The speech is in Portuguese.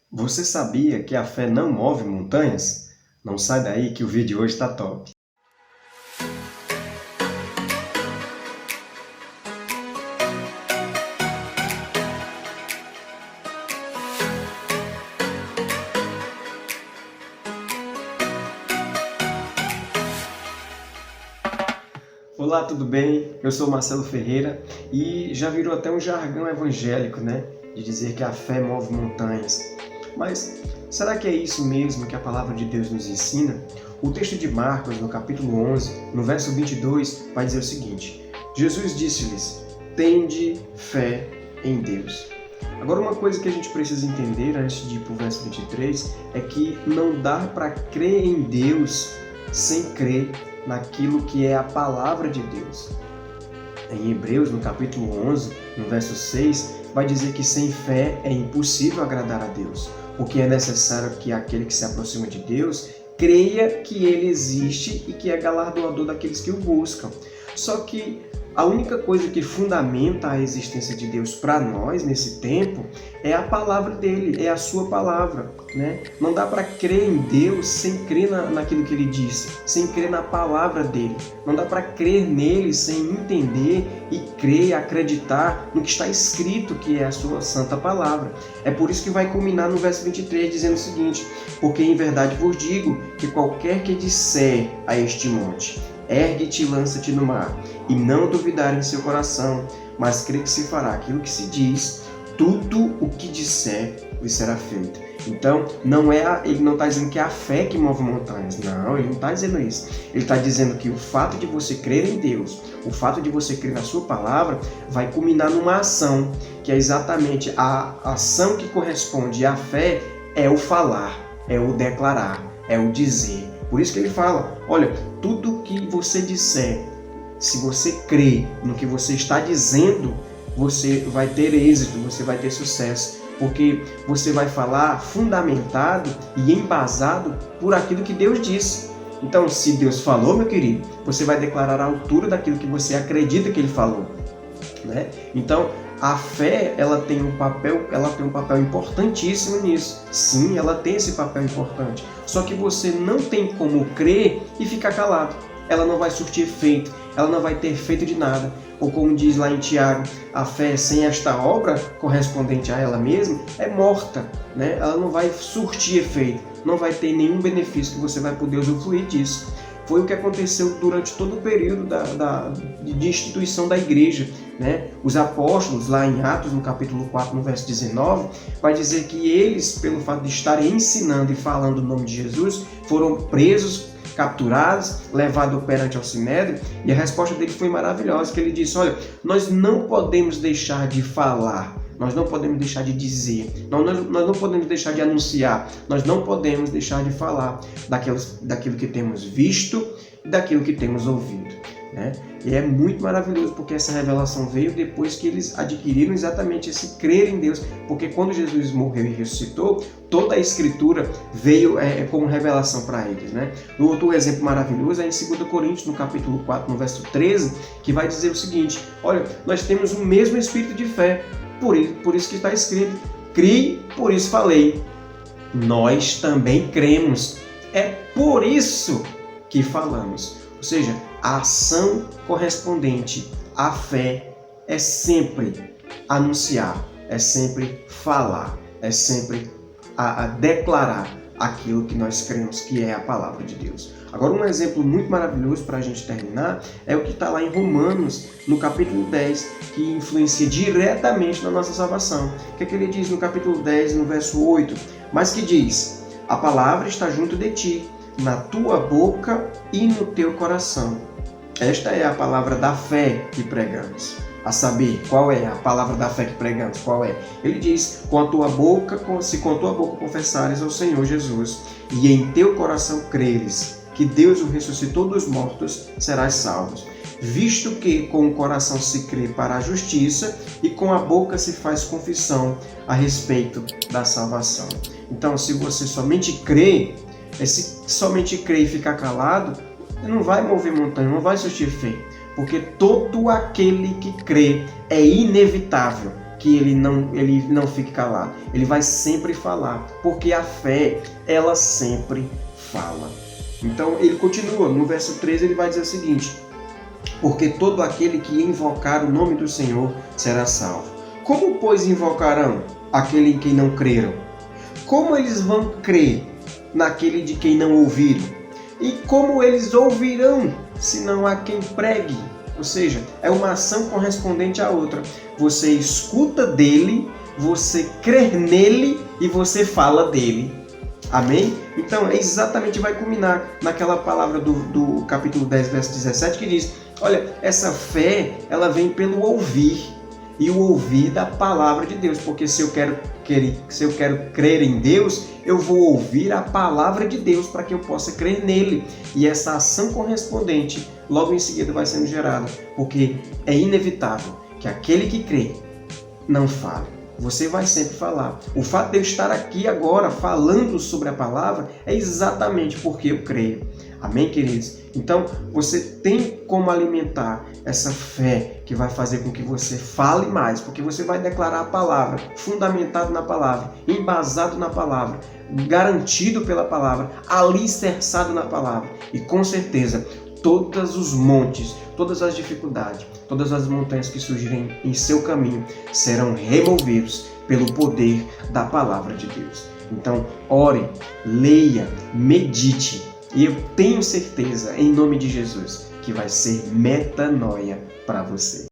Você sabia que a fé não move montanhas? Não sai daí que o vídeo hoje está top. Olá, tudo bem? Eu sou Marcelo Ferreira e já virou até um jargão evangélico, né? De dizer que a fé move montanhas. Mas será que é isso mesmo que a palavra de Deus nos ensina? O texto de Marcos, no capítulo 11, no verso 22, vai dizer o seguinte: Jesus disse-lhes: tende fé em Deus. Agora, uma coisa que a gente precisa entender antes de ir para o verso 23 é que não dá para crer em Deus sem crer naquilo que é a palavra de Deus. Em Hebreus, no capítulo 11, no verso 6, vai dizer que sem fé é impossível agradar a Deus, porque é necessário que aquele que se aproxima de Deus creia que Ele existe e que é galardoador daqueles que o buscam. Só que a única coisa que fundamenta a existência de Deus para nós nesse tempo é a palavra dele, é a sua palavra, né? Não dá para crer em Deus sem crer naquilo que ele disse, sem crer na palavra dele. Não dá para crer nele sem entender e crer, acreditar no que está escrito, que é a sua santa palavra. É por isso que vai culminar no verso 23 dizendo o seguinte: porque em verdade vos digo que qualquer que disser a este monte, ergue-te e lança-te no mar, e não duvidar em seu coração, mas crê que se fará aquilo que se diz, tudo o que disser lhe será feito. Então, ele não está dizendo que é a fé que move montanhas. Não, ele não está dizendo isso. Ele está dizendo que o fato de você crer em Deus, o fato de você crer na sua palavra, vai culminar numa ação, que é exatamente a ação que corresponde à fé, é o falar, é o declarar, é o dizer. Por isso que ele fala, olha, tudo que você disser, se você crê no que você está dizendo, você vai ter êxito, você vai ter sucesso, porque você vai falar fundamentado e embasado por aquilo que Deus disse. Então, se Deus falou, meu querido, você vai declarar a altura daquilo que você acredita que Ele falou, né? Então, a fé, ela tem um papel importantíssimo nisso. Sim, ela tem esse papel importante. Só que você não tem como crer e ficar calado. Ela não vai surtir efeito, ela não vai ter efeito de nada. Ou como diz lá em Tiago, a fé sem esta obra correspondente a ela mesma é morta, né? Ela não vai surtir efeito, não vai ter nenhum benefício que você vai poder usufruir disso. Foi o que aconteceu durante todo o período de instituição da igreja, né? Os apóstolos, lá em Atos, no capítulo 4, no verso 19, vai dizer que eles, pelo fato de estarem ensinando e falando o nome de Jesus, foram presos, capturados, levados perante ao Sinédrio, e a resposta dele foi maravilhosa, que ele disse: olha, nós não podemos deixar de falar, nós não podemos deixar de dizer, nós não podemos deixar de anunciar, nós não podemos deixar de falar daquilo que temos visto e daquilo que temos ouvido, né? E é muito maravilhoso, porque essa revelação veio depois que eles adquiriram exatamente esse crer em Deus, porque quando Jesus morreu e ressuscitou, toda a Escritura veio como revelação para eles, né? O outro exemplo maravilhoso é em 2 Coríntios, no capítulo 4, no verso 13, que vai dizer o seguinte: olha, nós temos o mesmo espírito de fé, por isso que está escrito, criei, por isso falei. Nós também cremos, é por isso que falamos. Ou seja, a ação correspondente à fé é sempre anunciar, é sempre falar, é sempre a declarar aquilo que nós cremos que é a palavra de Deus. Agora, um exemplo muito maravilhoso para a gente terminar é o que está lá em Romanos, no capítulo 10, que influencia diretamente na nossa salvação. O que é que ele diz no capítulo 10, no verso 8? Mas que diz: a palavra está junto de ti, na tua boca e no teu coração. Esta é a palavra da fé que pregamos. A saber, qual é a palavra da fé que pregamos? Qual é? Ele diz: se com a tua boca confessares ao Senhor Jesus e em teu coração creres que Deus o ressuscitou dos mortos, serás salvo. Visto que com o coração se crê para a justiça e com a boca se faz confissão a respeito da salvação. Então, se você somente crê, somente crer e ficar calado, não vai mover montanha, não vai surtir efeito, porque todo aquele que crê é inevitável que que ele não fique calado. Ele vai sempre falar, porque a fé, ela sempre fala. Então ele continua, no verso 13 ele vai dizer o seguinte: porque todo aquele que invocar o nome do Senhor será salvo. Como, pois, invocarão aquele em quem não creram? Como eles vão crer naquele de quem não ouviram? E como eles ouvirão, se não há quem pregue? Ou seja, é uma ação correspondente à outra. Você escuta dele, você crê nele e você fala dele. Amém? Então, exatamente vai culminar naquela palavra do capítulo 10, verso 17, que diz: olha, essa fé, ela vem pelo ouvir, e o ouvir da palavra de Deus, porque se eu quero crer em Deus, eu vou ouvir a palavra de Deus para que eu possa crer nele. E essa ação correspondente, logo em seguida, vai sendo gerada, porque é inevitável que aquele que crê não fale. Você vai sempre falar. O fato de eu estar aqui agora falando sobre a palavra é exatamente porque eu creio. Amém, queridos? Então, você tem como alimentar essa fé que vai fazer com que você fale mais, porque você vai declarar a palavra, fundamentado na palavra, embasado na palavra, garantido pela palavra, alicerçado na palavra. E com certeza, todos os montes, todas as dificuldades, todas as montanhas que surgirem em seu caminho serão removidos pelo poder da palavra de Deus. Então, ore, leia, medite, e eu tenho certeza, em nome de Jesus, que vai ser metanoia para você.